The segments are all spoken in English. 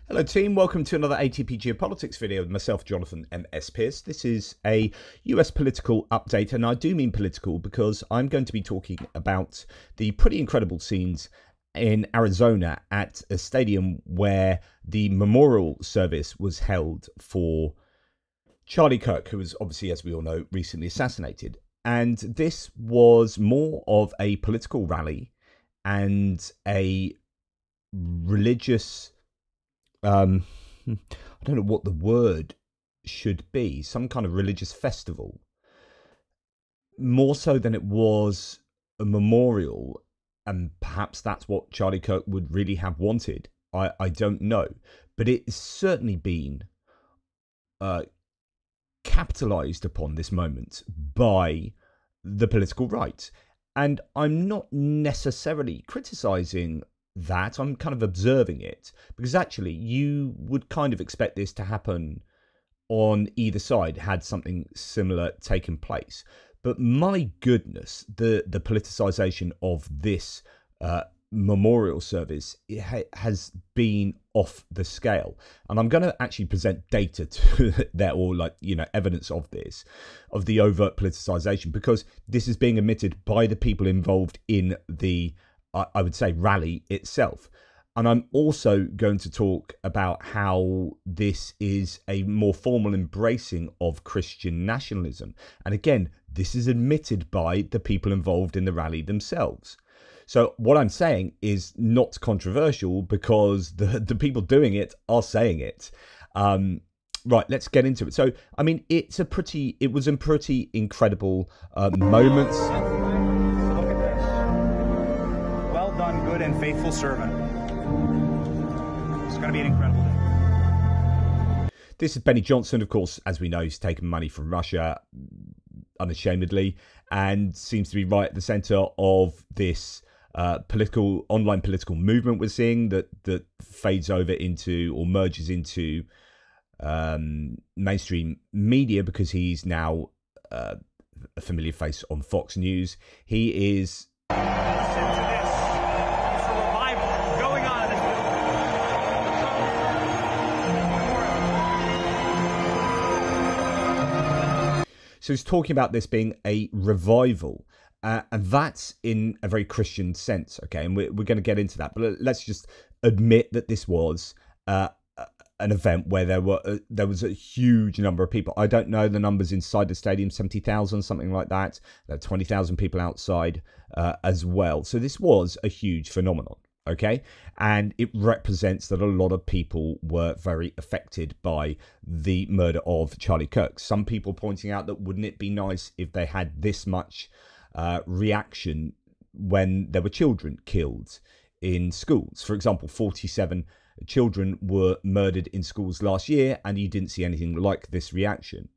Hello team, welcome to another ATP Geopolitics video with myself, Jonathan M.S. Pearce. This is a US political update, and I do mean political because I'm going to be talking about the pretty incredible scenes in Arizona at a stadium where the memorial service was held for Charlie Kirk, who was obviously, as we all know, recently assassinated. And this was more of a political rally and a religious I don't know what the word should be, some kind of religious festival, more so than it was a memorial, and perhaps that's what Charlie Kirk would really have wanted. I don't know, but it's certainly been capitalized upon, this moment, by the political right. And I'm not necessarily criticizing that. I'm kind of observing it, because actually you would kind of expect this to happen on either side had something similar taken place. But my goodness, the politicization of this memorial service has been off the scale, and I'm going to actually present data to there, or evidence of this, of the overt politicization, because this is being admitted by the people involved in the I would say rally itself. And I'm also going to talk about how this is a more formal embracing of Christian nationalism. And again, this is admitted by the people involved in the rally themselves. So what I'm saying is not controversial, because the people doing it are saying it. Right, let's get into it. So, I mean, it was a pretty incredible moments. Good and faithful servant. It's going to be an incredible day. This is Benny Johnson, of course, as we know, he's taken money from Russia unashamedly, and seems to be right at the center of this online political movement we're seeing that fades over into, or merges into, mainstream media, because he's now a familiar face on Fox News. He is So he's talking about this being a revival, and that's in a very Christian sense, okay? And we're going to get into that, but let's just admit that this was an event where there was a huge number of people. I don't know the numbers inside the stadium, 70,000, something like that. There are 20,000 people outside as well. So this was a huge phenomenon. Okay, and it represents that a lot of people were very affected by the murder of Charlie Kirk. Some people pointing out that wouldn't it be nice if they had this much reaction when there were children killed in schools. For example, 47 children were murdered in schools last year, and you didn't see anything like this reaction.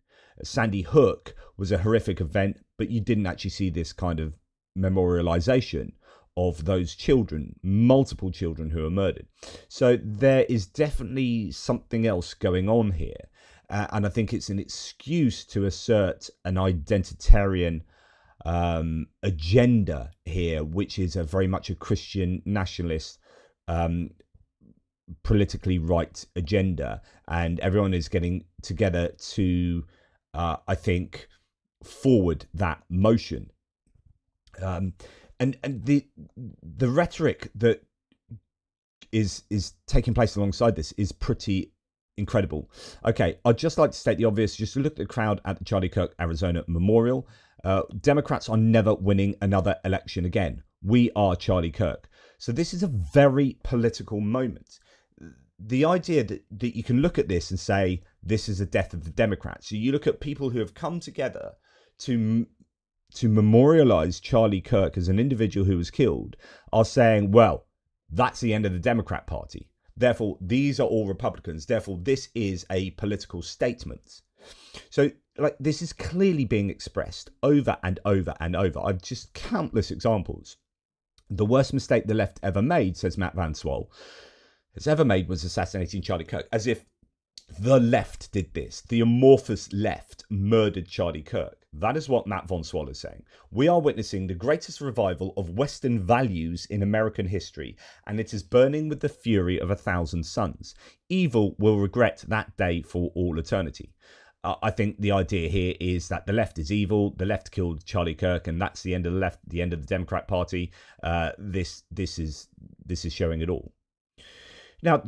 Sandy Hook was a horrific event, but you didn't actually see this kind of memorialization of those children, multiple children who were murdered. So there is definitely something else going on here. And I think it's an excuse to assert an identitarian agenda here, which is very much a Christian nationalist, politically right agenda. And everyone is getting together to, I think, forward that motion. And the rhetoric that is taking place alongside this is pretty incredible. Okay, I'd just like to state the obvious. Just look at the crowd at the Charlie Kirk Arizona Memorial. Democrats are never winning another election again. We are Charlie Kirk. So this is a very political moment. The idea that you can look at this and say this is the death of the Democrats. So you look at people who have come together to memorialize Charlie Kirk as an individual who was killed, are saying, well, that's the end of the Democrat Party. Therefore, these are all Republicans. Therefore, this is a political statement. So, this is clearly being expressed over and over and over. I've just countless examples. The worst mistake the left ever made, says Matt Van Swol, has ever made was assassinating Charlie Kirk, as if The left did this. The amorphous left murdered Charlie Kirk. That is what Matt von Swallow is saying. We are witnessing the greatest revival of Western values in American history, and it is burning with the fury of 1,000 suns. Evil will regret that day for all eternity. I think the idea here is that the left is evil. The left killed Charlie Kirk, and that's the end of the left, the end of the Democrat Party. This is showing it all. Now,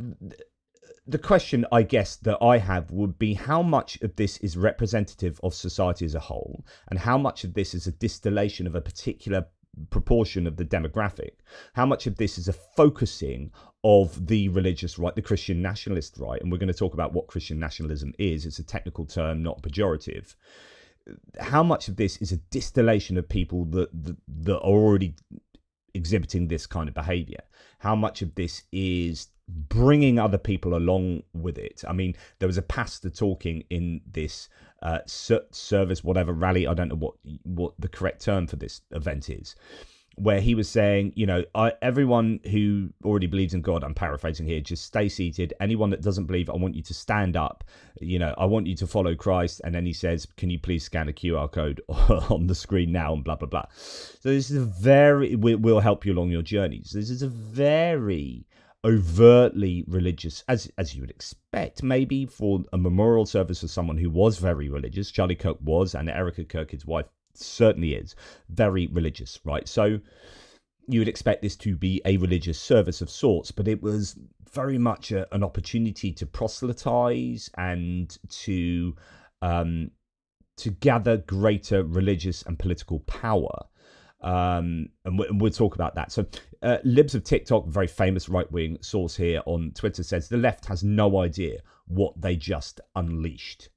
the question, I guess, that I have would be how much of this is representative of society as a whole, and how much of this is a distillation of a particular proportion of the demographic. How much of this is a focusing of the religious right, the Christian nationalist right, and we're going to talk about what Christian nationalism is. It's a technical term, not pejorative. How much of this is a distillation of people that are already exhibiting this kind of behavior? How much of this is bringing other people along with it? I mean, there was a pastor talking in this service, whatever, rally, I don't know what the correct term for this event is, where he was saying, you know, everyone who already believes in God, I'm paraphrasing here, just stay seated. Anyone that doesn't believe, I want you to stand up. You know, I want you to follow Christ. And then he says, can you please scan a QR code on the screen now, and blah, blah, blah. So this is we'll help you along your journeys. This is a very overtly religious, as you would expect, maybe for a memorial service for someone who was very religious. Charlie Kirk was, and Erica Kirk, his wife, certainly is very religious, right? So you would expect this to be a religious service of sorts, but it was very much an opportunity to proselytize and to gather greater religious and political power. And we'll talk about that. So Libs of TikTok, very famous right-wing source here on Twitter, says the left has no idea what they just unleashed.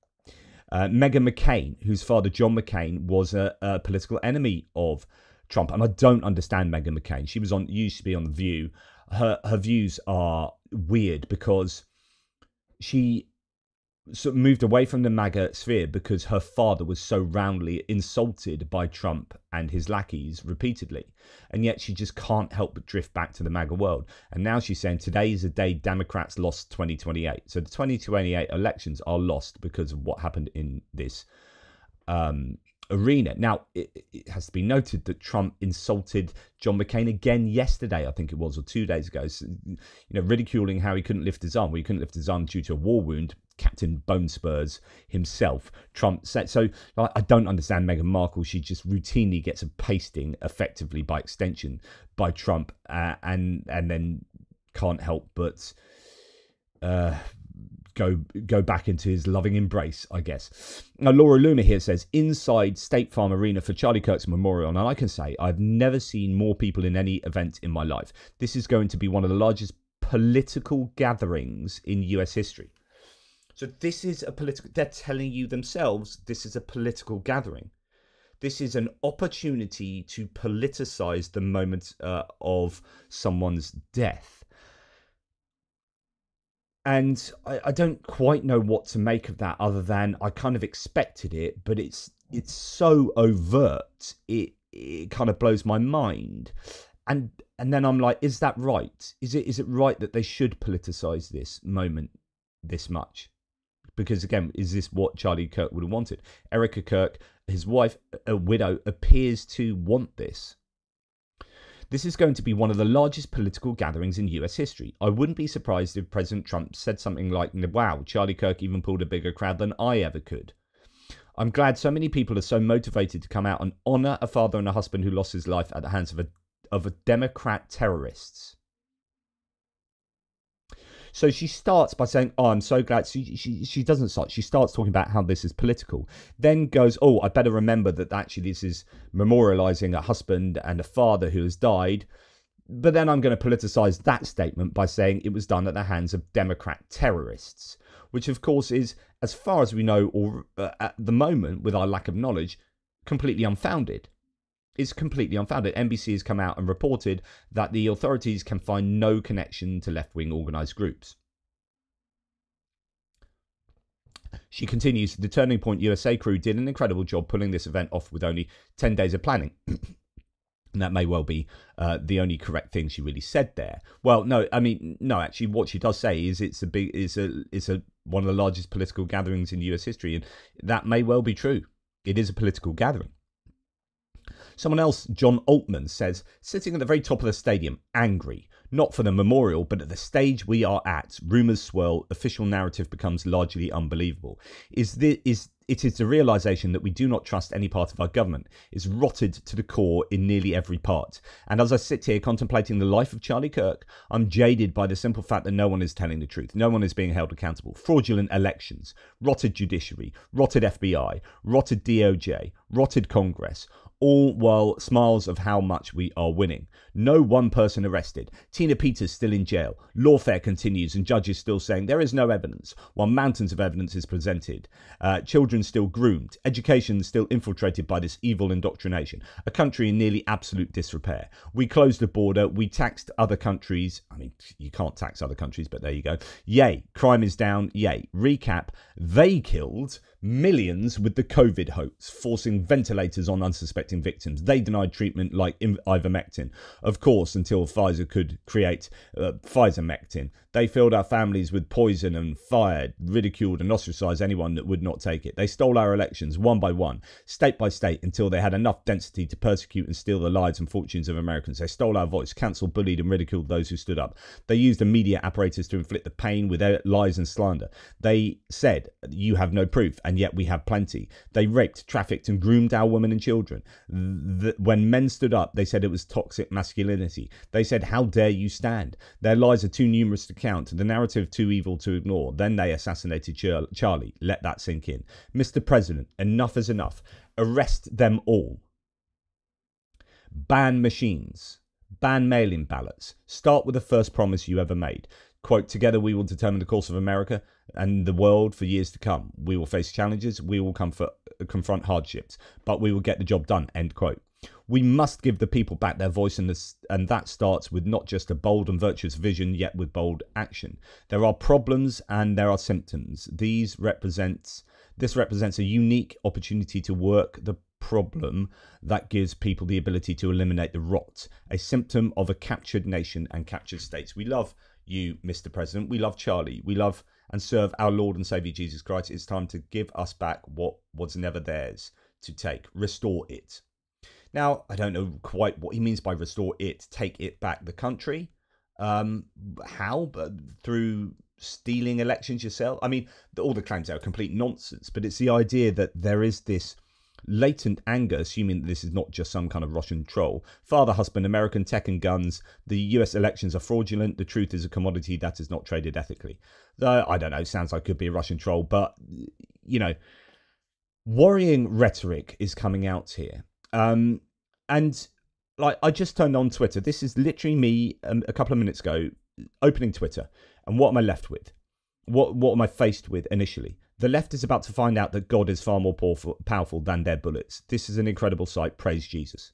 Meghan McCain, whose father John McCain was a political enemy of Trump, and I don't understand Meghan McCain. She used to be on The View. Her views are weird because she sort of moved away from the MAGA sphere because her father was so roundly insulted by Trump and his lackeys repeatedly. And yet she just can't help but drift back to the MAGA world. And now she's saying today is the day Democrats lost 2028. So the 2028 elections are lost because of what happened in this arena. Now, it has to be noted that Trump insulted John McCain again yesterday, I think it was, or 2 days ago. So, you know, ridiculing how he couldn't lift his arm. Well, he couldn't lift his arm due to a war wound. Captain Bone Spurs himself, Trump said. So I don't understand Meghan Markle. She just routinely gets a pasting, effectively by extension, by Trump, and then can't help but go back into his loving embrace, I guess. Now, Laura Luna here says, inside State Farm Arena for Charlie Kirk's memorial, and I can say I've never seen more people in any event in my life. This is going to be one of the largest political gatherings in US history. So this is a political, they're telling you themselves this is a political gathering. This is an opportunity to politicize the moment of someone's death. And I don't quite know what to make of that, other than I kind of expected it, but it's so overt, it kind of blows my mind. And then I'm like, is that right? Is it right that they should politicize this moment this much? Because again, is this what Charlie Kirk would have wanted? Erica Kirk, his wife, a widow, appears to want this. This is going to be one of the largest political gatherings in US history. I wouldn't be surprised if President Trump said something like, wow, Charlie Kirk even pulled a bigger crowd than I ever could. I'm glad so many people are so motivated to come out and honor a father and a husband who lost his life at the hands of a Democrat terrorists. So she starts by saying, oh, I'm so glad. She doesn't start. She starts talking about how this is political. Then goes, oh, I better remember that actually this is memorializing a husband and a father who has died. But then I'm going to politicize that statement by saying it was done at the hands of Democrat terrorists, which of course is, as far as we know, or at the moment, with our lack of knowledge, completely unfounded. It's completely unfounded. NBC has come out and reported that the authorities can find no connection to left-wing organised groups. She continues, the Turning Point USA crew did an incredible job pulling this event off with only 10 days of planning. And that may well be the only correct thing she really said there. Well, no, I mean, no. Actually, what she does say is it's one of the largest political gatherings in U.S. history, and that may well be true. It is a political gathering. Someone else, John Altman, says, sitting at the very top of the stadium, angry, not for the memorial, but at the stage we are at, rumours swirl, official narrative becomes largely unbelievable. It is the realisation that we do not trust any part of our government. It's rotted to the core in nearly every part. And as I sit here contemplating the life of Charlie Kirk, I'm jaded by the simple fact that no one is telling the truth. No one is being held accountable. Fraudulent elections, rotted judiciary, rotted FBI, rotted DOJ, rotted Congress, all while smiles of how much we are winning. No one person arrested. Tina Peters still in jail. Lawfare continues and judges still saying there is no evidence, while mountains of evidence is presented. Children still groomed. Education still infiltrated by this evil indoctrination. A country in nearly absolute disrepair. We closed the border. We taxed other countries. I mean, you can't tax other countries, but there you go. Yay. Crime is down. Yay. Recap. They killed millions with the COVID hoax, forcing ventilators on unsuspecting victims. They denied treatment like ivermectin, of course, until Pfizer could create Pfizermectin. They filled our families with poison and fired, ridiculed and ostracized anyone that would not take it. They stole our elections one by one, state by state, until they had enough density to persecute and steal the lives and fortunes of Americans. They stole our voice, cancelled, bullied and ridiculed those who stood up. They used the media apparatus to inflict the pain with their lies and slander. They said, you have no proof, and yet we have plenty. They raped, trafficked and groomed our women and children. When men stood up, they said it was toxic masculinity. They said, how dare you stand? Their lies are too numerous to count, the narrative too evil to ignore. Then they assassinated Charlie. Let that sink in. Mr. President, enough is enough. Arrest them all. Ban machines. Ban mail-in ballots. Start with the first promise you ever made. Quote, together we will determine the course of America and the world for years to come. We will face challenges. We will confront hardships, but we will get the job done. End quote. We must give the people back their voice, and that starts with not just a bold and virtuous vision, yet with bold action. There are problems and there are symptoms. This represents a unique opportunity to work the problem that gives people the ability to eliminate the rot, a symptom of a captured nation and captured states. We love you, Mr. President. We love Charlie. We love and serve our Lord and Saviour Jesus Christ. It's time to give us back what was never theirs to take. Restore it. Now, I don't know quite what he means by restore it, take it back the country. How? But through stealing elections yourself? I mean, all the claims are complete nonsense, but it's the idea that there is this latent anger, assuming that this is not just some kind of Russian troll. Father, husband, American tech and guns. The US elections are fraudulent. The truth is a commodity that is not traded ethically. I don't know, sounds like it could be a Russian troll, but, you know, worrying rhetoric is coming out here. And like, I just turned on Twitter. This is literally me a couple of minutes ago opening Twitter. And what am I left with? What am I faced with initially? The left is about to find out that God is far more powerful than their bullets. This is an incredible sight. Praise Jesus.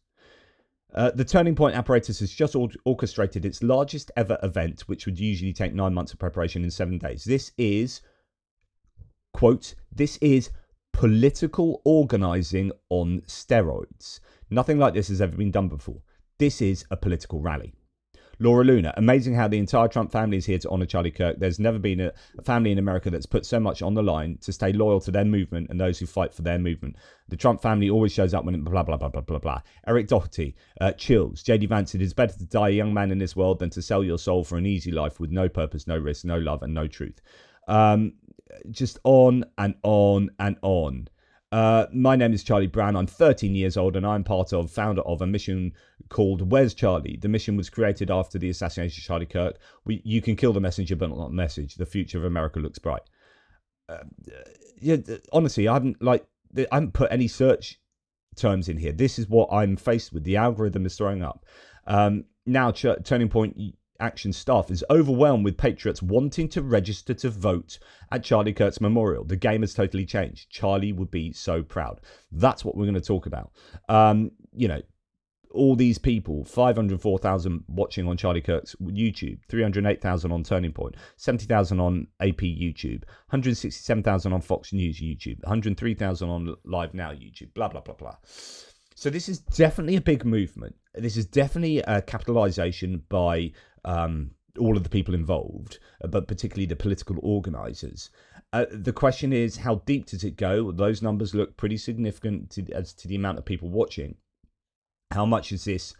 The Turning Point apparatus has just orchestrated its largest ever event, which would usually take 9 months of preparation in 7 days. This is, quote, this is political organising on steroids. Nothing like this has ever been done before. This is a political rally. Laura Luna, amazing how the entire Trump family is here to honour Charlie Kirk. There's never been a family in America that's put so much on the line to stay loyal to their movement and those who fight for their movement. The Trump family always shows up when it blah, blah, blah, blah, blah, blah. Eric Doherty, chills. JD Vance, it is better to die a young man in this world than to sell your soul for an easy life with no purpose, no risk, no love and no truth. Just on and on and on. My name is Charlie Brown. I'm 13 years old and I'm founder of a mission called Where's Charlie? The mission was created after the assassination of Charlie Kirk. You can kill the messenger, but not the message. The future of America looks bright. Honestly, I haven't put any search terms in here. This is what I'm faced with. The algorithm is throwing up. Now, Turning Point Action staff is overwhelmed with patriots wanting to register to vote at Charlie Kirk's memorial. The game has totally changed. Charlie would be so proud. That's what we're going to talk about. All these people, 504,000 watching on Charlie Kirk's YouTube, 308,000 on Turning Point, 70,000 on AP YouTube, 167,000 on Fox News YouTube, 103,000 on Live Now YouTube, blah, blah, blah, blah. So this is definitely a big movement. This is definitely a capitalization by all of the people involved, but particularly the political organisers. The question is, how deep does it go? Those numbers look pretty significant as to the amount of people watching. How much is this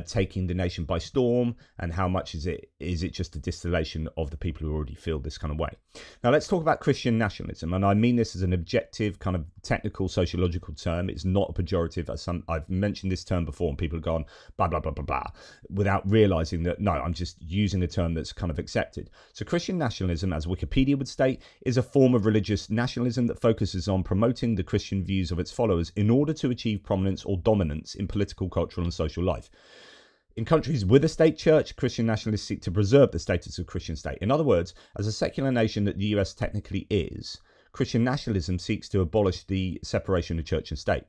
taking the nation by storm, and how much is it just a distillation of the people who already feel this kind of way? Now let's talk about Christian nationalism, and I mean this as an objective kind of technical sociological term. It's not a pejorative, as I've mentioned this term before and people have gone blah blah blah blah blah without realizing that no, I'm just using a term that's kind of accepted. So Christian nationalism, as Wikipedia would state, is a form of religious nationalism that focuses on promoting the Christian views of its followers in order to achieve prominence or dominance in political, cultural and social life. In countries with a state church, Christian nationalists seek to preserve the status of Christian state. In other words, as a secular nation that the US technically is, Christian nationalism seeks to abolish the separation of church and state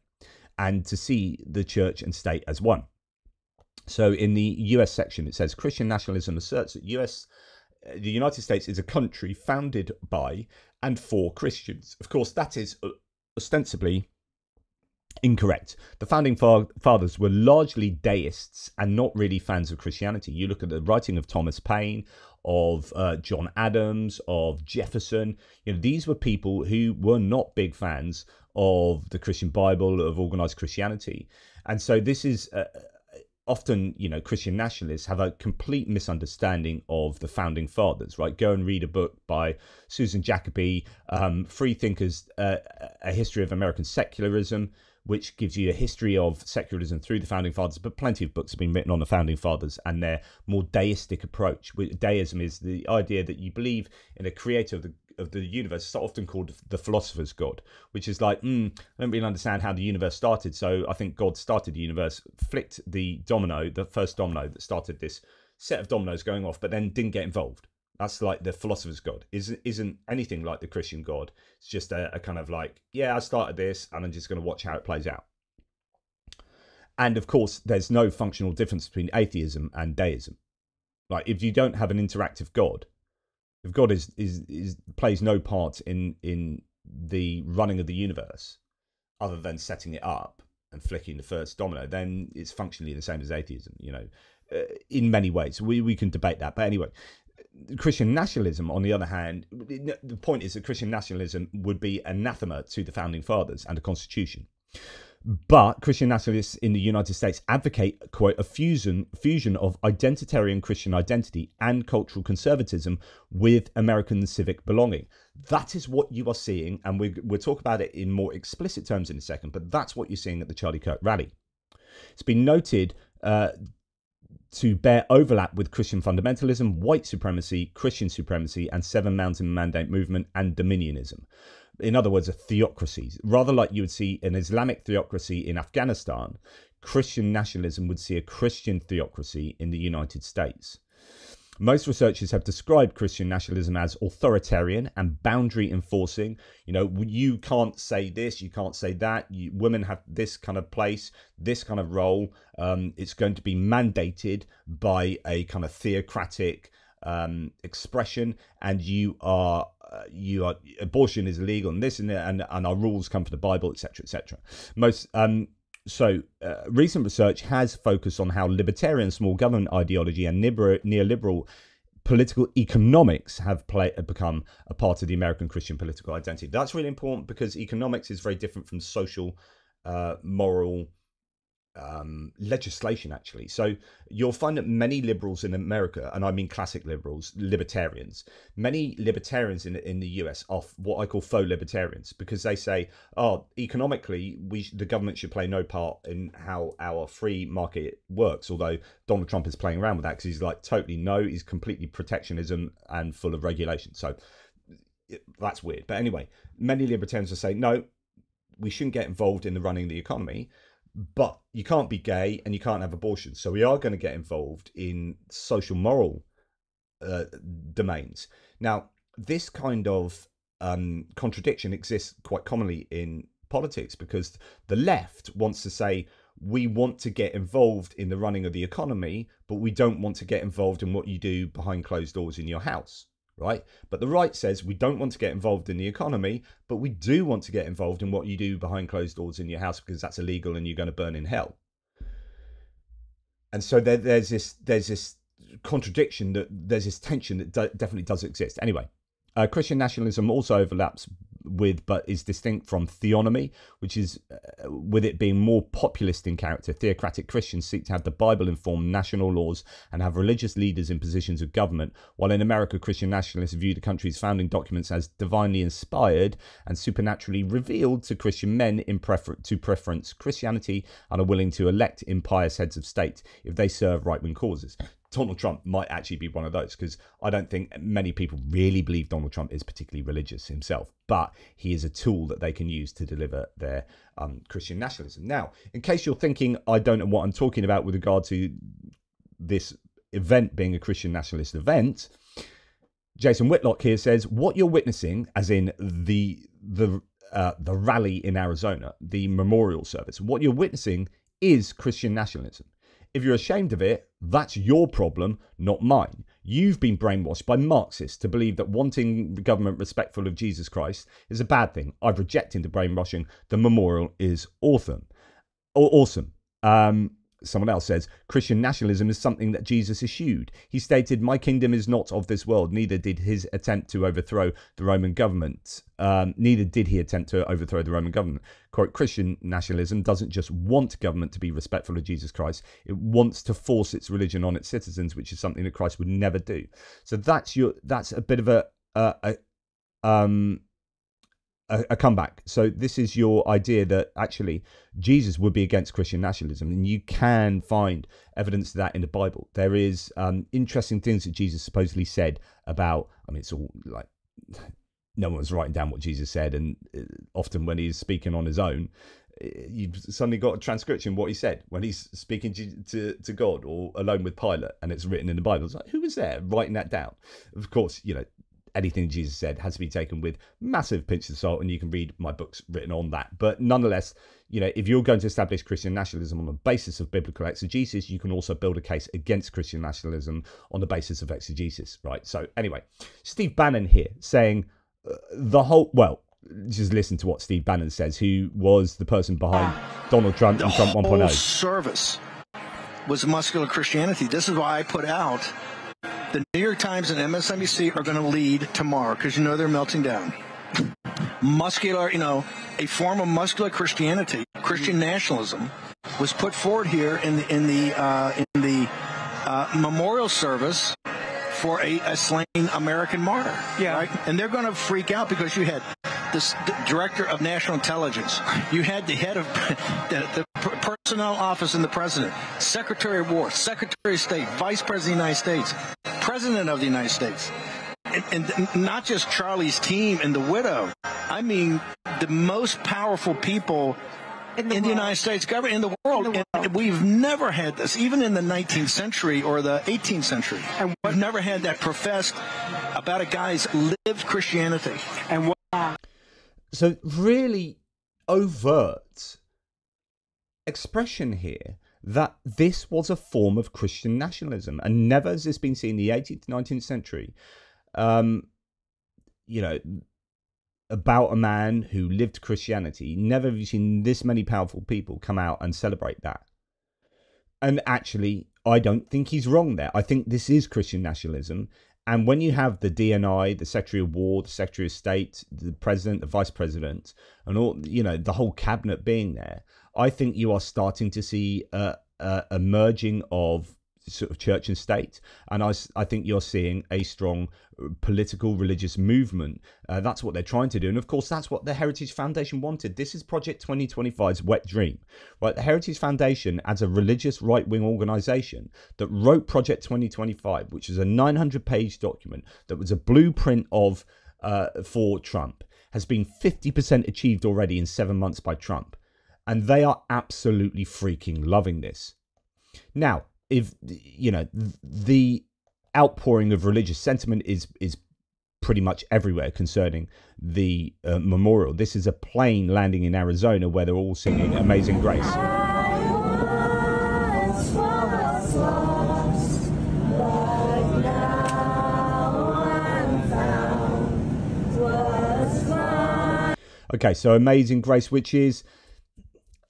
and to see the church and state as one. So in the US section, it says Christian nationalism asserts that the United States is a country founded by and for Christians. Of course, that is ostensibly incorrect. The founding fathers were largely deists and not really fans of Christianity. You look at the writing of Thomas Paine, of John Adams, of Jefferson. These were people who were not big fans of the Christian Bible, of organized Christianity. And so this is often, Christian nationalists have a complete misunderstanding of the founding fathers, right? Go and read a book by Susan Jacoby, Free Thinkers, A History of American Secularism, which gives you a history of secularism through the founding fathers, but plenty of books have been written on the founding fathers and their more deistic approach. Deism is the idea that you believe in a creator of the universe. It's often called the philosopher's God, which is like, I don't really understand how the universe started, so I think God started the universe, flicked the first domino that started this set of dominoes going off, but then didn't get involved. That's like the philosopher's God. Isn't anything like the Christian God. It's just a kind of like, yeah, I started this and I'm just going to watch how it plays out. And of course, there's no functional difference between atheism and deism. Like, if you don't have an interactive God, if God plays no part in the running of the universe, other than setting it up and flicking the first domino, then it's functionally the same as atheism, in many ways. We can debate that. But anyway, Christian nationalism, on the other hand, the point is that Christian nationalism would be anathema to the founding fathers and the Constitution. But Christian nationalists in the United States advocate, quote, a fusion of identitarian Christian identity and cultural conservatism with American civic belonging. That is what you are seeing, and we'll talk about it in more explicit terms in a second, but that's what you're seeing at the Charlie Kirk rally. It's been noted to bear overlap with Christian fundamentalism, white supremacy, Christian supremacy, and Seven Mountain Mandate movement and dominionism. In other words, a theocracy. Rather like you would see an Islamic theocracy in Afghanistan, Christian nationalism would see a Christian theocracy in the United States. Most researchers have described Christian nationalism as authoritarian and boundary enforcing. You can't say this, you can't say that. Women have this kind of place, this kind of role. It's going to be mandated by a kind of theocratic expression, and abortion is illegal, and this and that, and our rules come from the Bible, etc., etc. Recent research has focused on how libertarian small government ideology and neoliberal political economics have become a part of the American Christian political identity. That's really important because economics is very different from social, moral legislation, actually. So you'll find that many liberals in America, and I mean classic liberals, libertarians, many libertarians in the US are what I call faux libertarians, because they say, economically, the government should play no part in how our free market works, although Donald Trump is playing around with that because he's like, totally no, he's completely protectionism and full of regulation. So that's weird. But anyway, many libertarians are saying, no, we shouldn't get involved in the running of the economy. But you can't be gay and you can't have abortion. So we are going to get involved in social moral domains. Now, this kind of contradiction exists quite commonly in politics because the left wants to say, we want to get involved in the running of the economy, but we don't want to get involved in what you do behind closed doors in your house, right? But the right says we don't want to get involved in the economy, but we do want to get involved in what you do behind closed doors in your house because that's illegal and you're going to burn in hell. And so there's this contradiction, that there's this tension that definitely does exist. Anyway, Christian nationalism also overlaps with, but is distinct from, theonomy, which is, with it being more populist in character. Theocratic Christians seek to have the Bible inform national laws and have religious leaders in positions of government, while in America, Christian nationalists view the country's founding documents as divinely inspired and supernaturally revealed to Christian men in preference Christianity, and are willing to elect impious heads of state if they serve right-wing causes. Donald Trump might actually be one of those, because I don't think many people really believe Donald Trump is particularly religious himself, but he is a tool that they can use to deliver their Christian nationalism. Now, in case you're thinking I don't know what I'm talking about with regard to this event being a Christian nationalist event, Jason Whitlock here says, what you're witnessing, as in the rally in Arizona, the memorial service, what you're witnessing is Christian nationalism. If you're ashamed of it, that's your problem, not mine. You've been brainwashed by Marxists to believe that wanting the government respectful of Jesus Christ is a bad thing. I've rejected the brainwashing. The memorial is awesome. Someone else says, Christian nationalism is something that Jesus eschewed. He stated, my kingdom is not of this world. Neither did his attempt to overthrow the Roman government. Quote, Christian nationalism doesn't just want government to be respectful of Jesus Christ. It wants to force its religion on its citizens, which is something that Christ would never do. So that's a bit of a comeback. So this is your idea that actually Jesus would be against Christian nationalism, and you can find evidence of that in the Bible. There is interesting things that Jesus supposedly said about, I mean, it's all like, no one's writing down what Jesus said, and often when he's speaking on his own, you've suddenly got a transcription of what he said when he's speaking to God or alone with Pilate, and it's written in the Bible. It's like, who was there writing that down? Of course, anything Jesus said has to be taken with massive pinch of salt, and you can read my books written on that. But nonetheless, if you're going to establish Christian nationalism on the basis of biblical exegesis, you can also build a case against Christian nationalism on the basis of exegesis, right? So anyway, Steve Bannon here saying just listen to what Steve Bannon says, who was the person behind Donald Trump and Trump 1.0. The whole service was muscular Christianity. This is why I put out the New York Times and MSNBC are going to lead tomorrow, because they're melting down. Muscular, a form of muscular Christianity, Christian nationalism, was put forward here in the memorial service for a slain American martyr. Yeah, right? And they're going to freak out because you had the director of national intelligence, you had the head of the personnel office in the president, Secretary of War, Secretary of State, Vice President of the United States, President of the United States, and not just Charlie's team and the widow. I mean, the most powerful people in the United States government, in the world. And we've never had this, even in the 19th century or the 18th century. And we've never had that professed about a guy's lived Christianity. And so really overt expression here that this was a form of Christian nationalism, and never has this been seen in the 18th, 19th century. About a man who lived Christianity. Never have you seen this many powerful people come out and celebrate that. And actually, I don't think he's wrong there. I think this is Christian nationalism. And when you have the DNI, the Secretary of War, the Secretary of State, the President, the Vice President, and all, the whole cabinet being there, I think you are starting to see a merging of sort of church and state, and I think you're seeing a strong political religious movement. That's what they're trying to do, and of course that's what the Heritage Foundation wanted. This is Project 2025's wet dream, right? The Heritage Foundation, as a religious right-wing organization that wrote Project 2025, which is a 900-page document that was a blueprint of for Trump, has been 50% achieved already in 7 months by Trump, and they are absolutely freaking loving this. Now, if the outpouring of religious sentiment is pretty much everywhere concerning the memorial. This is a plane landing in Arizona where they're all singing Amazing Grace. Okay, so Amazing Grace, which is,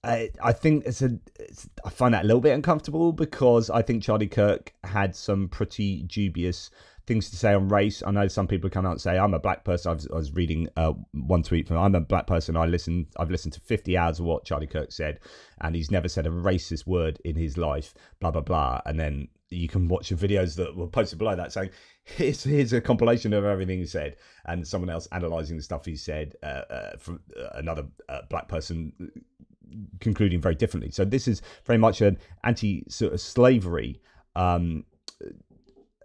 I think I find that a little bit uncomfortable because I think Charlie Kirk had some pretty dubious things to say on race. I know some people come out and say, I'm a black person. I was reading one tweet from, I'm a black person. I've listened to 50 hours of what Charlie Kirk said, and he's never said a racist word in his life, blah, blah, blah. And then you can watch the videos that were posted below that saying, here's a compilation of everything he said, and someone else analysing the stuff he said from another black person concluding very differently. So this is very much an anti-slavery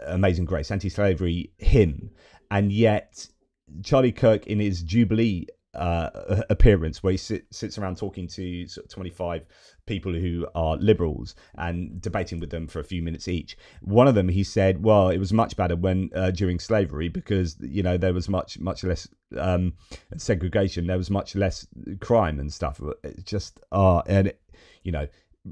Amazing Grace, anti-slavery hymn, and yet Charlie Kirk in his Jubilee appearance, where he sits around talking to sort of 25 people who are liberals and debating with them for a few minutes each. One of them, he said, well, it was much better when during slavery, because there was much less segregation, there was much less crime and stuff. It's just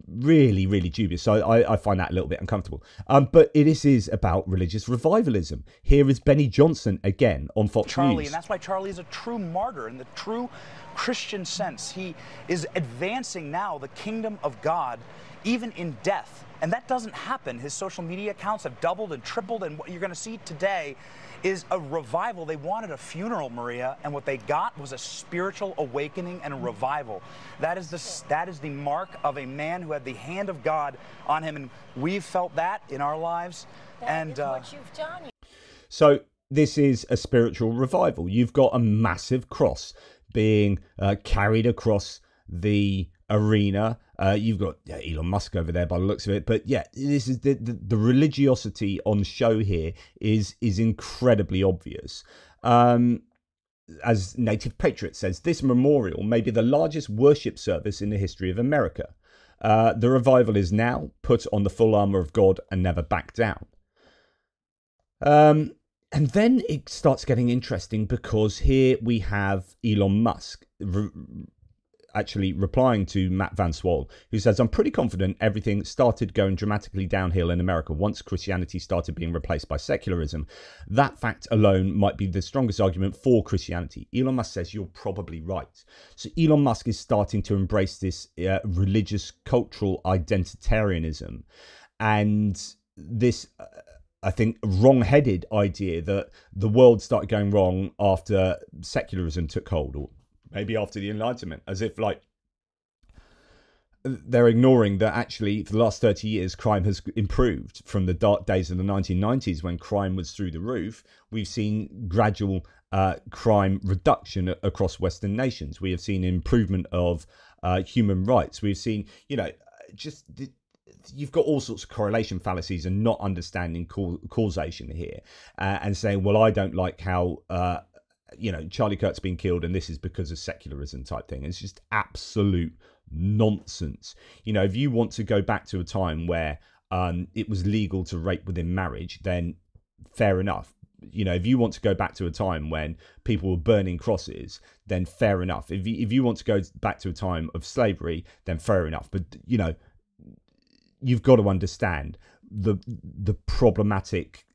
really, really dubious. So I find that a little bit uncomfortable. But this is about religious revivalism. Here is Benny Johnson again on Fox News. And that's why Charlie is a true martyr in the true Christian sense. He is advancing now the kingdom of God, even in death. And that doesn't happen. His social media accounts have doubled and tripled, and what you're going to see today is a revival. They wanted a funeral, Maria, and what they got was a spiritual awakening and a revival. That is the mark of a man who had the hand of God on him, and we've felt that in our lives. That is what you've done. So this is a spiritual revival. You've got a massive cross being carried across the arena. You've got Elon Musk over there by the looks of it, but yeah, this is the religiosity on show here is incredibly obvious. As Native Patriot says, this memorial may be the largest worship service in the history of America. The revival is now put on the full armor of God and never back down. And then it starts getting interesting, because here we have Elon Musk actually replying to Matt Van Swol, who says, I'm pretty confident everything started going dramatically downhill in America once Christianity started being replaced by secularism. That fact alone might be the strongest argument for Christianity. Elon Musk says you're probably right. So Elon Musk is starting to embrace this religious cultural identitarianism and this I think, wrong-headed idea that the world started going wrong after secularism took hold, or maybe after the Enlightenment, as if like they're ignoring that actually for the last 30 years crime has improved. From the dark days of the 1990s when crime was through the roof, we've seen gradual crime reduction across Western nations. We have seen improvement of human rights. We've seen, you've got all sorts of correlation fallacies and not understanding causation here, and saying, well, I don't like how Charlie Kirk's been killed and this is because of secularism type thing. It's just absolute nonsense. If you want to go back to a time where it was legal to rape within marriage, then fair enough. If you want to go back to a time when people were burning crosses, then fair enough. If you want to go back to a time of slavery, then fair enough. But you've got to understand the problematic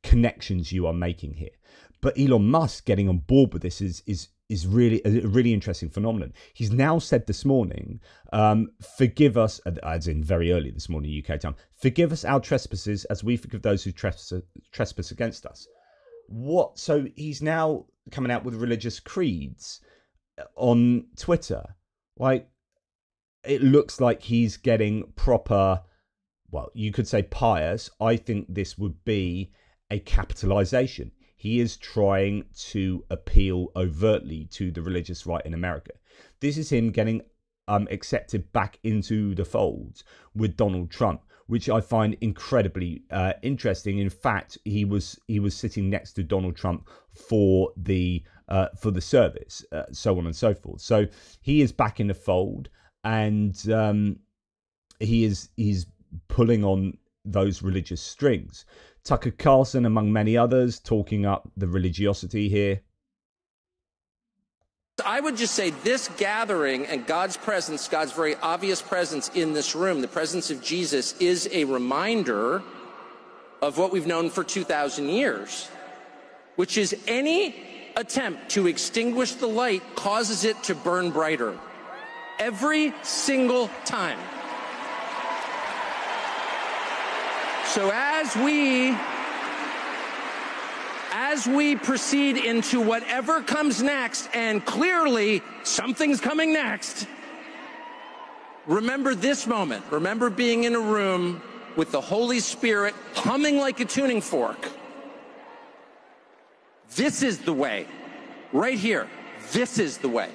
connections you are making here. But Elon Musk getting on board with this is really a really interesting phenomenon. He's now said this morning, forgive us, as in very early this morning UK time, forgive us our trespasses as we forgive those who trespass against us. What? So he's now coming out with religious creeds on Twitter. Like, it looks like he's getting proper, well, you could say pious. I think this would be a capitalization. He is trying to appeal overtly to the religious right in America. This is him getting accepted back into the fold with Donald Trump, which I find incredibly interesting. In fact, he was sitting next to Donald Trump for the service, so on and so forth. So he is back in the fold, and he's pulling on those religious strings. Tucker Carlson, among many others, talking up the religiosity here. I would just say this gathering and God's presence, God's very obvious presence in this room, the presence of Jesus, is a reminder of what we've known for 2,000 years, which is any attempt to extinguish the light causes it to burn brighter. Every single time. So as we proceed into whatever comes next, and clearly something's coming next, remember this moment. Remember being in a room with the Holy Spirit humming like a tuning fork. This is the way. Right here. This is the way.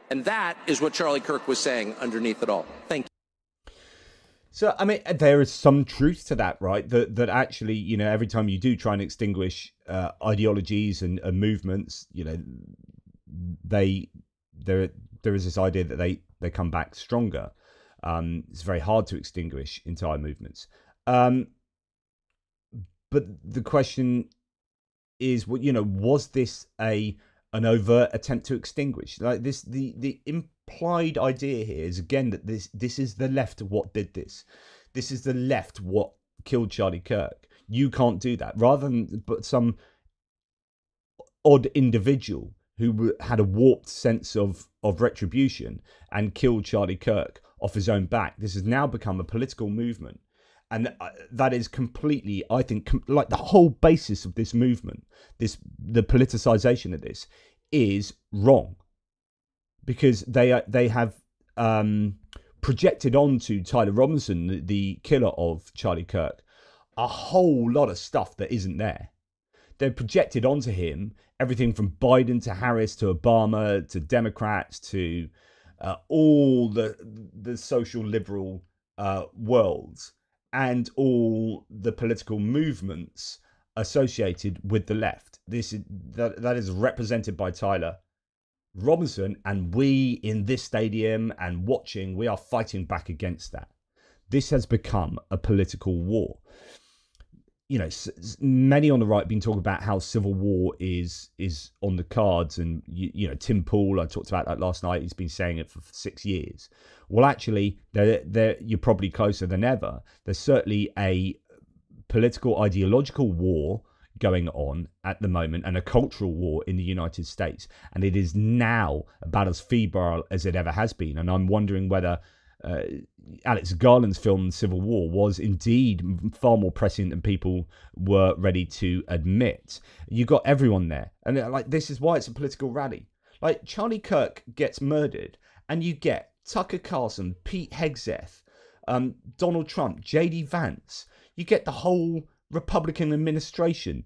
And that is what Charlie Kirk was saying underneath it all. Thank you. So, I mean, there is some truth to that, right? That actually, you know, every time you do try and extinguish ideologies and movements, you know, there is this idea that they come back stronger. It's very hard to extinguish entire movements. But the question is, you know, was this an overt attempt to extinguish? Like this, the implied idea here is again that this is the left what did this. This is the left what killed Charlie Kirk. You can't do that. Rather than but some odd individual who had a warped sense of retribution and killed Charlie Kirk off his own back. This has now become a political movement. And that is completely, I think, like the whole basis of this movement, the politicization of this is wrong. Because they have projected onto Tyler Robinson, the killer of Charlie Kirk, a whole lot of stuff that isn't there. They've projected onto him everything from Biden to Harris to Obama to Democrats to all the social liberal worlds and all the political movements associated with the left. That is represented by Tyler Robinson, and we in this stadium and watching, we are fighting back against that. This has become a political war. You know, many on the right have been talking about how civil war is on the cards, and you know, Tim Pool, I talked about that last night. He's been saying it for 6 years. Well, actually, you're probably closer than ever. There's certainly a political, ideological war going on at the moment, and a cultural war in the United States, and it is now about as febrile as it ever has been. And I'm wondering whether Alex Garland's film Civil War was indeed far more prescient than people were ready to admit. You got everyone there, and like this is why it's a political rally. Like Charlie Kirk gets murdered, and you get Tucker Carlson, Pete Hegseth, Donald Trump, JD Vance. You get the whole Republican administration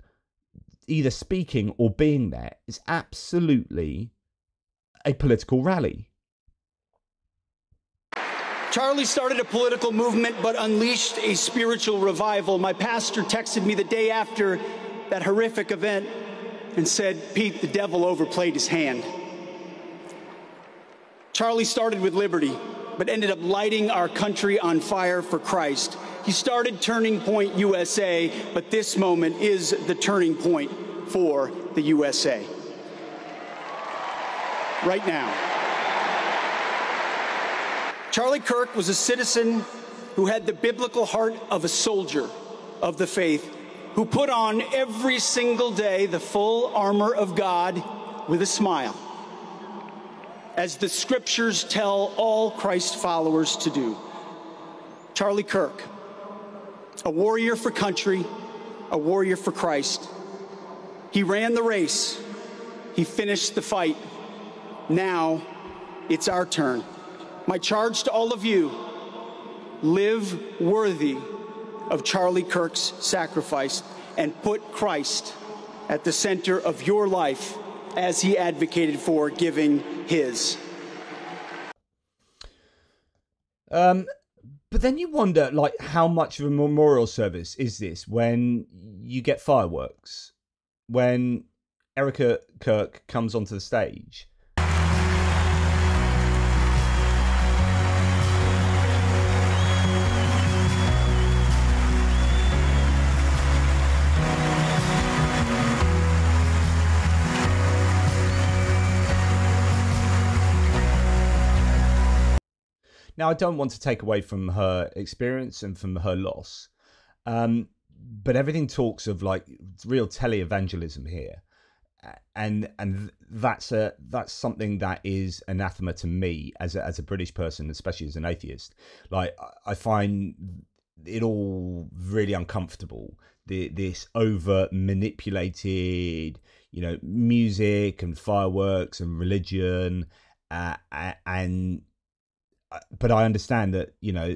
either speaking or being there. It's absolutely a political rally. Charlie started a political movement but unleashed a spiritual revival. My pastor texted me the day after that horrific event and said, "Pete, the devil overplayed his hand." Charlie started with liberty, but ended up lighting our country on fire for Christ. He started Turning Point USA, but this moment is the turning point for the USA. Right now. Charlie Kirk was a citizen who had the biblical heart of a soldier of the faith, who put on every single day the full armor of God with a smile, as the scriptures tell all Christ followers to do. Charlie Kirk, a warrior for country, a warrior for Christ. He ran the race. He finished the fight. Now it's our turn. My charge to all of you, live worthy of Charlie Kirk's sacrifice and put Christ at the center of your life as he advocated for, giving his. But then you wonder, like, how much of a memorial service is this when you get fireworks, when Erica Kirk comes onto the stage? Now, I don't want to take away from her experience and from her loss, but everything talks of like real televangelism here. and that's something that is anathema to me as a British person, especially as an atheist. Like, I find it all really uncomfortable. This over manipulated, music and fireworks and religion, but I understand that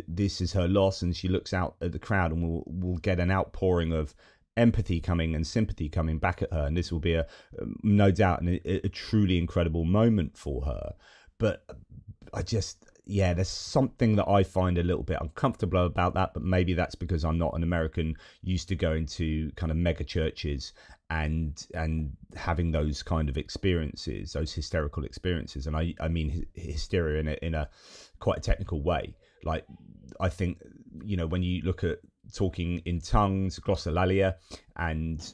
this is her loss, and she looks out at the crowd, and we'll get an outpouring of empathy coming and sympathy coming back at her, and this will be no doubt a truly incredible moment for her. But there's something that I find a little bit uncomfortable about that, but maybe that's because I'm not an American used to going to kind of mega churches and having those kind of experiences, those hysterical experiences. And I mean hysteria in a quite a technical way. Like, I think, when you look at talking in tongues, glossolalia, and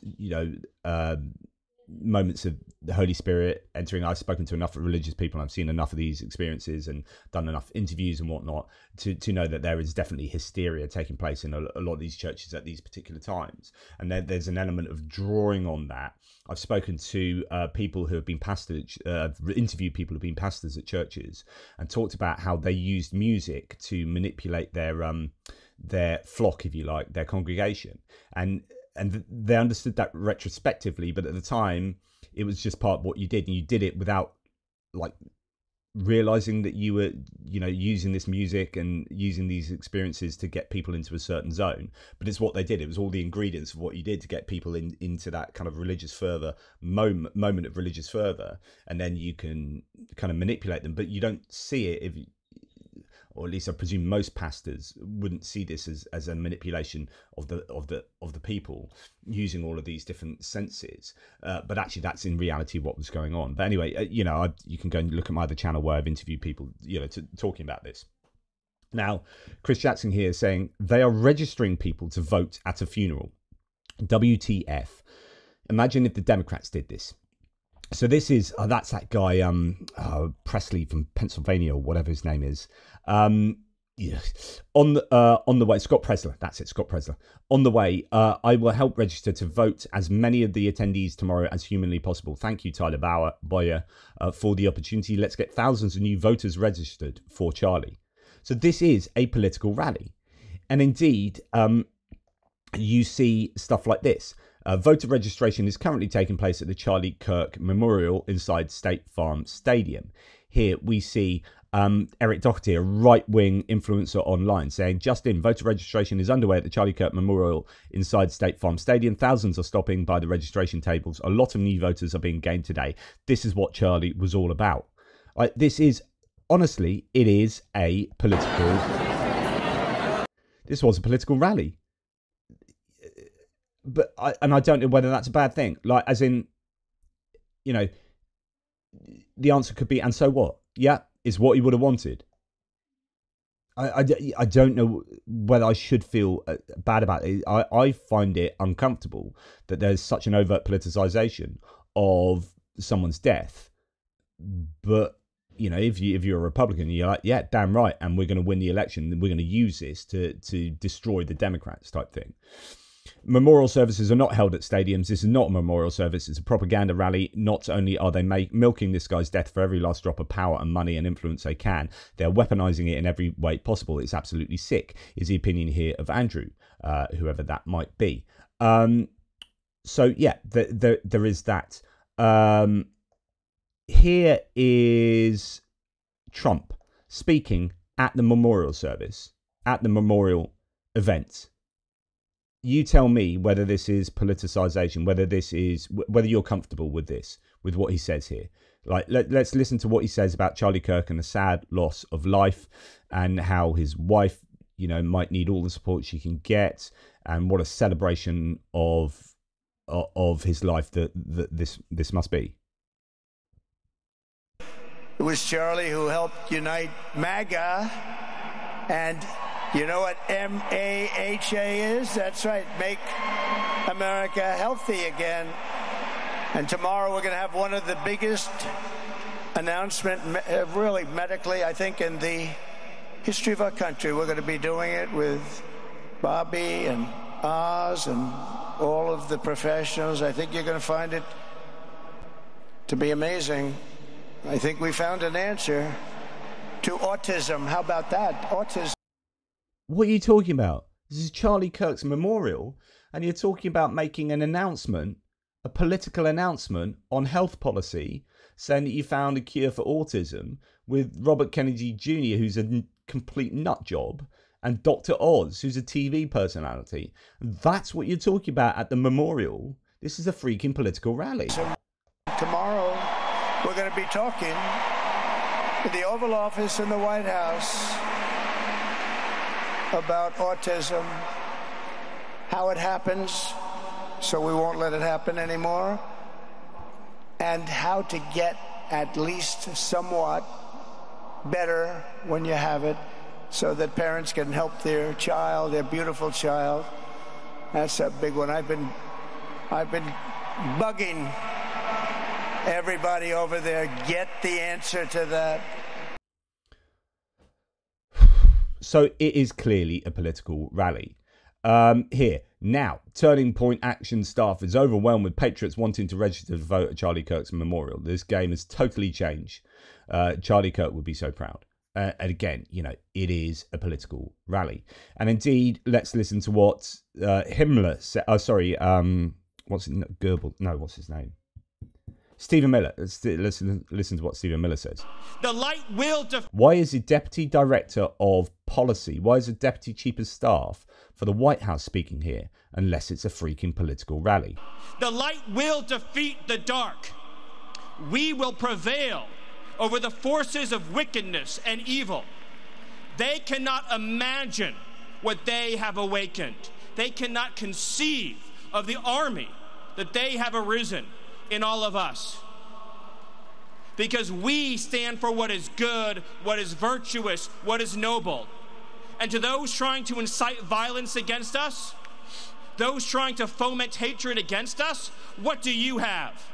moments of the Holy Spirit entering. I've spoken to enough religious people, and I've seen enough of these experiences and done enough interviews and whatnot to know that there is definitely hysteria taking place in a lot of these churches at these particular times. And there's an element of drawing on that. I've spoken to people who have been pastors, interviewed people who have been pastors at churches, and talked about how they used music to manipulate their flock, if you like, their congregation. And they understood that retrospectively, but at the time it was just part of what you did, and you did it without like realizing that you were using this music and using these experiences to get people into a certain zone. But it's what they did. It was all the ingredients of what you did to get people into that kind of religious fervor moment of religious fervor, and then you can kind of manipulate them. But you don't see it or at least I presume most pastors wouldn't see this as a manipulation of the people using all of these different senses. But actually, that's in reality what was going on. But anyway, you can go and look at my other channel where I've interviewed people, talking about this. Now, Chris Jackson here is saying they are registering people to vote at a funeral. WTF? Imagine if the Democrats did this. So this is that's that guy Presley from Pennsylvania, or whatever his name is. On the way, Scott Presler. That's it, Scott Presler. On the way, I will help register to vote as many of the attendees tomorrow as humanly possible. Thank you, Tyler Boyer, for the opportunity. Let's get thousands of new voters registered for Charlie. So this is a political rally, and indeed, you see stuff like this. Voter registration is currently taking place at the Charlie Kirk Memorial inside State Farm Stadium. Here we see Eric Doherty, a right-wing influencer online, saying, just in, voter registration is underway at the Charlie Kirk Memorial inside State Farm Stadium. Thousands are stopping by the registration tables. A lot of new voters are being gained today. This is what Charlie was all about. This is, honestly, it is a political... This was a political rally. But I don't know whether that's a bad thing. Like, as in, the answer could be, and so what? Yeah, is what he would have wanted. I don't know whether I should feel bad about it. I find it uncomfortable that there's such an overt politicization of someone's death. But, if you're a Republican, you're like, yeah, damn right, and we're going to win the election, and we're going to use this to destroy the Democrats type thing. Memorial services are not held at stadiums. This is not a memorial service. It's a propaganda rally. Not only are they milking this guy's death for every last drop of power and money and influence they can, they're weaponizing it in every way possible. It's absolutely sick, is the opinion here of Andrew, whoever that might be. So, yeah, there is that. Here is Trump speaking at the memorial service, at the memorial event. You tell me whether this is politicization, whether you're comfortable with this, with what he says here. Like, let's listen to what he says about Charlie Kirk and the sad loss of life, and how his wife, might need all the support she can get, and what a celebration of his life that this must be. It was Charlie who helped unite MAGA, and you know what MAHA is? That's right, Make America Healthy Again. And tomorrow we're going to have one of the biggest announcements, really medically, I think, in the history of our country. We're going to be doing it with Bobby and Oz and all of the professionals. I think you're going to find it to be amazing. I think we found an answer to autism. How about that? Autism. What are you talking about? This is Charlie Kirk's memorial, and you're talking about making an announcement, a political announcement on health policy, saying that you found a cure for autism with Robert Kennedy Jr., who's a complete nut job, and Dr. Oz, who's a TV personality. That's what you're talking about at the memorial. This is a freaking political rally. So tomorrow, we're going to be talking in the Oval Office in the White House about autism, how it happens, so we won't let it happen anymore, and how to get at least somewhat better when you have it, so that parents can help their child, their beautiful child. That's a big one. I've been bugging everybody over there. Get the answer to that. So it is clearly a political rally. Here, now, Turning Point Action staff is overwhelmed with patriots wanting to register to vote at Charlie Kirk's memorial. This game has totally changed. Charlie Kirk would be so proud. And again, you know, it is a political rally. And indeed, let's listen to what Himmler said. What's it? Goebbels? No, what's his name? Stephen Miller. Let's listen to what Stephen Miller says. The light will... Why is the Deputy Director of Policy, why is the Deputy Chief of Staff for the White House speaking here, unless it's a freaking political rally? The light will defeat the dark. We will prevail over the forces of wickedness and evil. They cannot imagine what they have awakened. They cannot conceive of the army that they have arisen in all of us. Because we stand for what is good, what is virtuous, what is noble. And to those trying to incite violence against us, those trying to foment hatred against us, what do you have?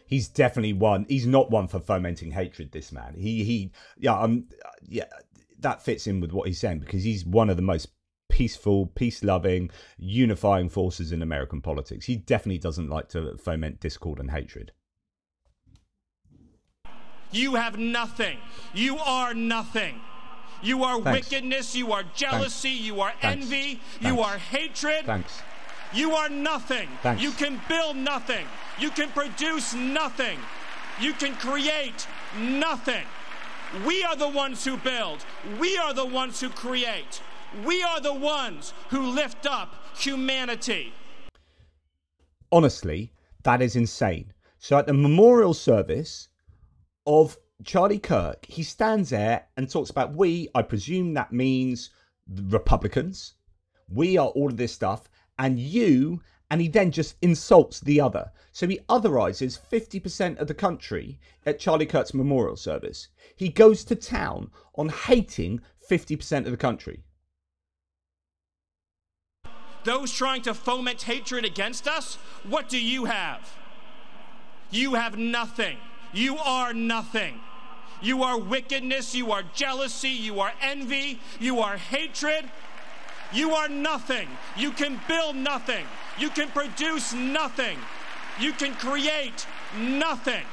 He's definitely one. He's not one for fomenting hatred, this man. That fits in with what he's saying, because he's one of the most peaceful, peace-loving, unifying forces in American politics. He definitely doesn't like to foment discord and hatred. You have nothing. You are nothing. You are wickedness. You are jealousy. You are envy. You are hatred. You are nothing. You can build nothing. You can produce nothing. You can create nothing. We are the ones who build. We are the ones who create. We are the ones who lift up humanity. Honestly, that is insane. So at the memorial service of Charlie Kirk, he stands there and talks about we, I presume that means the Republicans. We are all of this stuff. And you, and he then just insults the other. So he otherizes 50% of the country at Charlie Kirk's memorial service. He goes to town on hating 50% of the country. Those trying to foment hatred against us, what do you have? You have nothing. You are nothing. You are wickedness. You are jealousy. You are envy. You are hatred. You are nothing. You can build nothing. You can produce nothing. You can create nothing.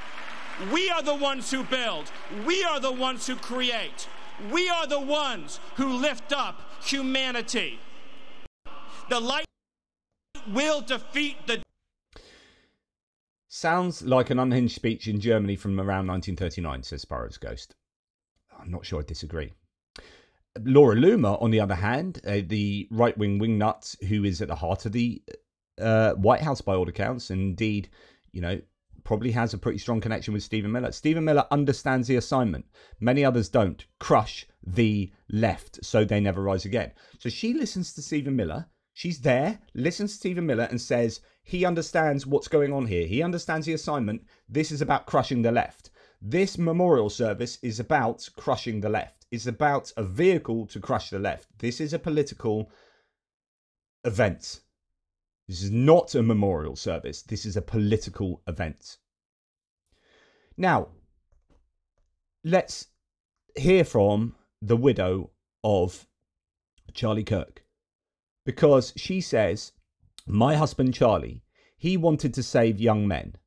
We are the ones who build. We are the ones who create. We are the ones who lift up humanity. The light will defeat the... Sounds like an unhinged speech in Germany from around 1939, says Sparrow's Ghost. I'm not sure I disagree. Laura Loomer, on the other hand, the right-wing wingnut who is at the heart of the White House by all accounts, and indeed, you know, probably has a pretty strong connection with Stephen Miller. Stephen Miller understands the assignment. Many others don't. Crush the left so they never rise again. So she listens to Stephen Miller. She's there, listens to Stephen Miller and says he understands what's going on here. He understands the assignment. This is about crushing the left. This memorial service is about crushing the left. It's about a vehicle to crush the left. This is a political event. This is not a memorial service. This is a political event. Now, let's hear from the widow of Charlie Kirk. Because she says, my husband Charlie, he wanted to save young men.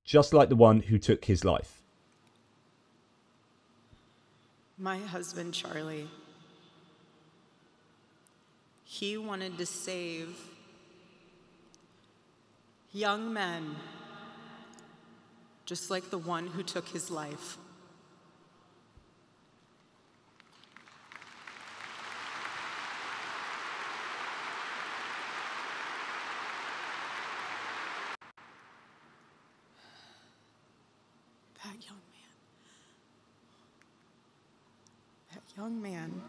just like the one who took his life. My husband, Charlie, he wanted to save young men just like the one who took his life. That young man,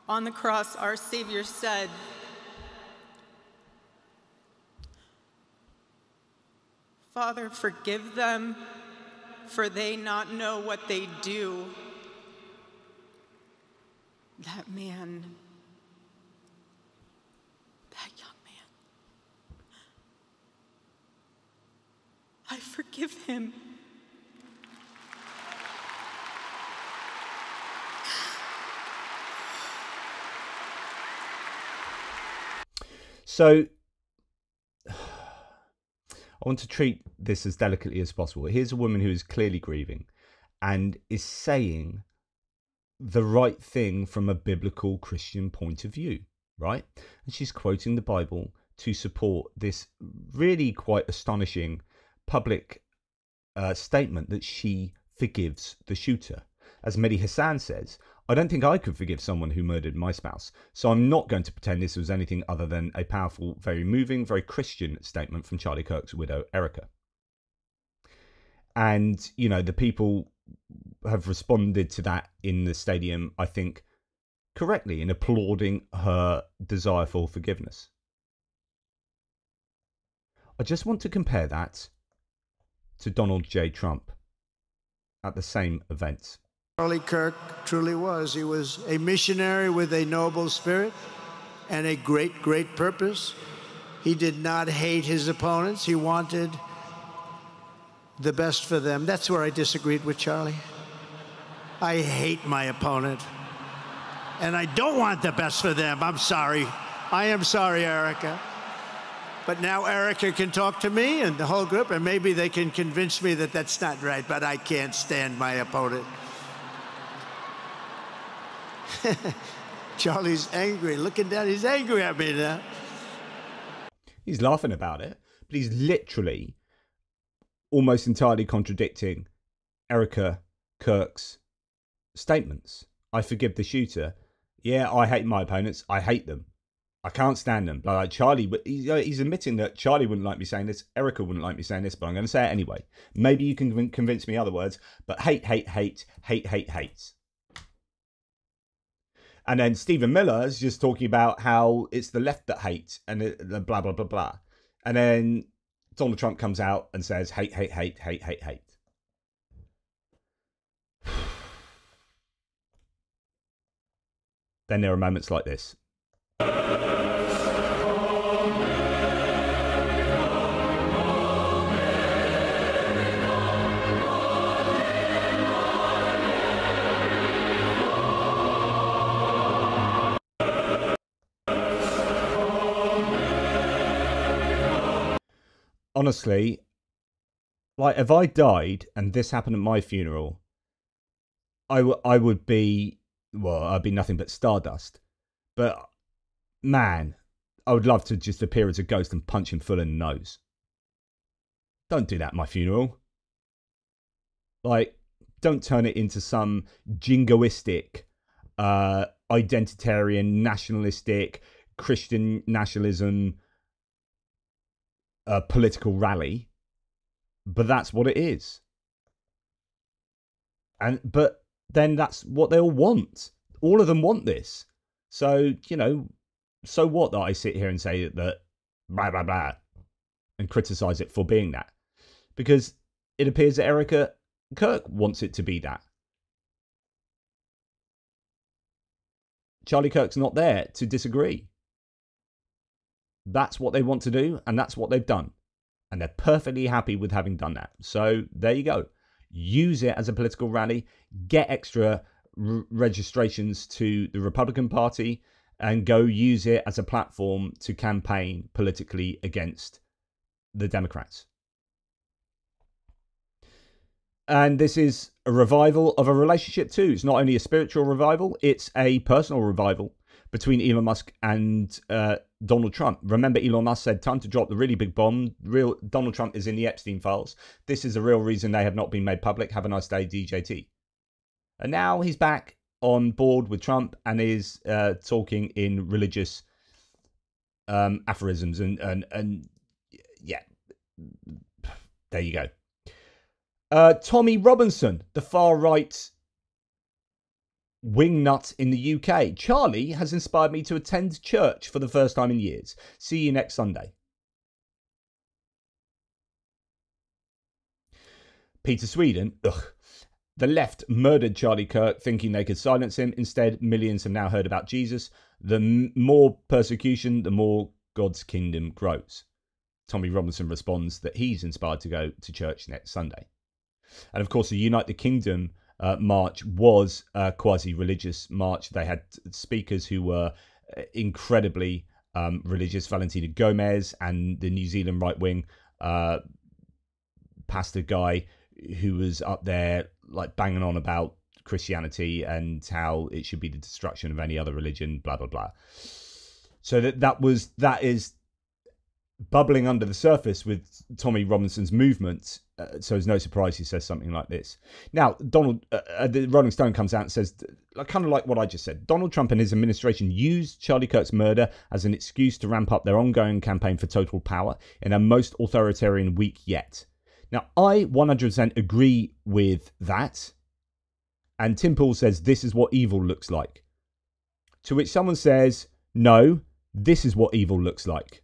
on the cross, our Savior said, "Father, forgive them, for they not know what they do." That man, that young man, I forgive him. So, I want to treat this as delicately as possible. Here's a woman who is clearly grieving and is saying the right thing from a biblical Christian point of view, right? And she's quoting the Bible to support this really quite astonishing public statement that she forgives the shooter. As Mehdi Hassan says, "I don't think I could forgive someone who murdered my spouse, so I'm not going to pretend this was anything other than a powerful, very moving, very Christian statement from Charlie Kirk's widow, Erica." And, you know, the people have responded to that in the stadium, I think, correctly, in applauding her desire for forgiveness. I just want to compare that to Donald J. Trump at the same event. Charlie Kirk truly was. He was a missionary with a noble spirit and a great, great purpose. He did not hate his opponents. He wanted the best for them. That's where I disagreed with Charlie. I hate my opponent, and I don't want the best for them. I'm sorry. I am sorry, Erica. But now Erica can talk to me and the whole group, and maybe they can convince me that that's not right, but I can't stand my opponent. Charlie's angry. Looking down, he's angry at me now. He's laughing about it, but he's literally almost entirely contradicting Erica Kirk's statements. I forgive the shooter. Yeah, I hate my opponents. I hate them. I can't stand them. Like Charlie, but he's admitting that Charlie wouldn't like me saying this. Erica wouldn't like me saying this, but I'm going to say it anyway. Maybe you can convince me otherwise, but hate. And then Stephen Miller is just talking about how it's the left that hate and the blah, blah, blah, blah. And then Donald Trump comes out and says, hate. Then there are moments like this. Honestly, like if I died and this happened at my funeral, I would be, well, I'd be nothing but stardust. But man, I would love to just appear as a ghost and punch him full in the nose. Don't do that at my funeral. Like, don't turn it into some jingoistic, identitarian, nationalistic, Christian nationalism political rally. But that's what it is. But then that's what they all want. All of them want this. So, you know, so what that I sit here and say that blah, blah, blah, and criticize it for being that. Because it appears that Erica Kirk wants it to be that. Charlie Kirk's not there to disagree. That's what they want to do, and that's what they've done. And they're perfectly happy with having done that. So there you go. Use it as a political rally. Get extra registrations to the Republican Party and go use it as a platform to campaign politically against the Democrats. And this is a revival of a relationship too. It's not only a spiritual revival, it's a personal revival between Elon Musk and Donald Trump. Remember, Elon Musk said, time to drop the really big bomb. Donald Trump is in the Epstein files. This is a real reason they have not been made public. Have a nice day, DJT. And now he's back on board with Trump and is talking in religious aphorisms. And yeah, there you go. Tommy Robinson, the far-right wingnut in the UK. Charlie has inspired me to attend church for the first time in years. See you next Sunday. Peter Sweden. Ugh. The left murdered Charlie Kirk thinking they could silence him. Instead, millions have now heard about Jesus. The more persecution, the more God's kingdom grows. Tommy Robinson responds that he's inspired to go to church next Sunday. And of course, the Unite the Kingdom march was a quasi-religious march. They had speakers who were incredibly religious. Valentina Gomez and the New Zealand right-wing pastor guy who was up there like banging on about Christianity and how it should be the destruction of any other religion, blah, blah, blah. So that is bubbling under the surface with Tommy Robinson's movement. So it's no surprise he says something like this. Now, the Rolling Stone comes out and says, kind of like what I just said, Donald Trump and his administration used Charlie Kirk's murder as an excuse to ramp up their ongoing campaign for total power in their most authoritarian week yet. Now, I 100% agree with that. And Tim Pool says, this is what evil looks like. To which someone says, no, this is what evil looks like.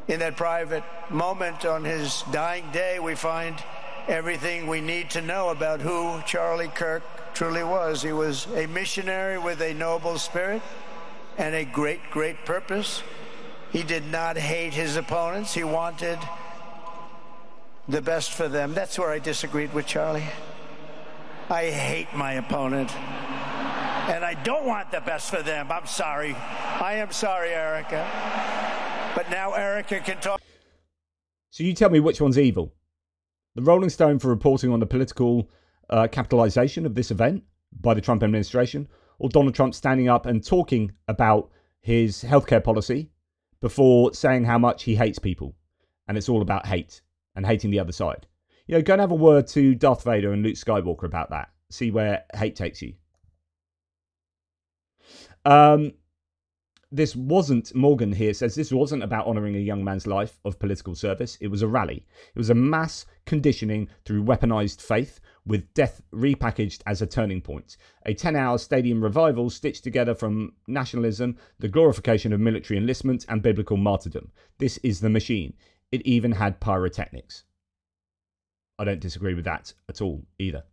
In that private moment on his dying day, we find everything we need to know about who Charlie Kirk truly was. He was a missionary with a noble spirit and a great, great purpose. He did not hate his opponents. He wanted the best for them. That's where I disagreed with Charlie. I hate my opponent. And I don't want the best for them. I'm sorry. I am sorry, Erica. But now Erica can talk. So you tell me which one's evil. The Rolling Stone for reporting on the political capitalization of this event by the Trump administration, or Donald Trump standing up and talking about his healthcare policy before saying how much he hates people. And it's all about hate and hating the other side. You know, go and have a word to Darth Vader and Luke Skywalker about that. See where hate takes you. This wasn't, Morgan here says, this wasn't about honouring a young man's life of political service. It was a rally. It was a mass conditioning through weaponised faith with death repackaged as a turning point. A 10-hour stadium revival stitched together from nationalism, the glorification of military enlistment and biblical martyrdom. This is the machine. It even had pyrotechnics. I don't disagree with that at all either.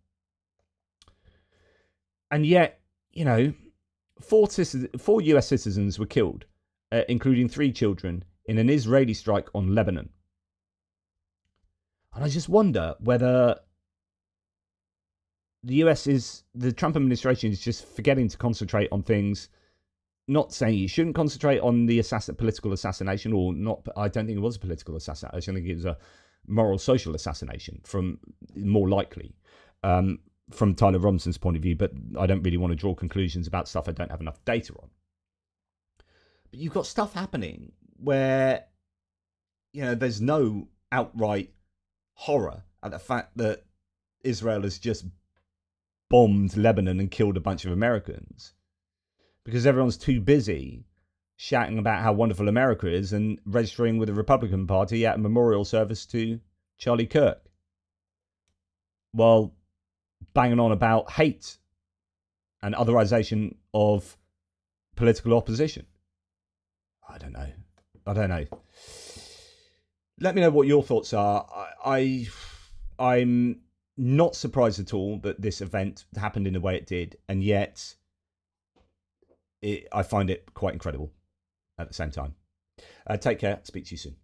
And yet, you know, 4 US citizens were killed, including 3 children, in an Israeli strike on Lebanon. And I just wonder whether the Trump administration is just forgetting to concentrate on things, not saying you shouldn't concentrate on the political assassination, or not. I don't think it was a political assassination. I think it was a moral social assassination, more likely. From Tyler Robinson's point of view, but I don't really want to draw conclusions about stuff I don't have enough data on. But you've got stuff happening where, you know, there's no outright horror at the fact that Israel has just bombed Lebanon and killed a bunch of Americans, because everyone's too busy shouting about how wonderful America is and registering with the Republican Party at a memorial service to Charlie Kirk. Well, banging on about hate and otherization of political opposition. I don't know. Let me know what your thoughts are. I'm not surprised at all that this event happened in the way it did, and yet I find it quite incredible at the same time. Take care. Speak to you soon.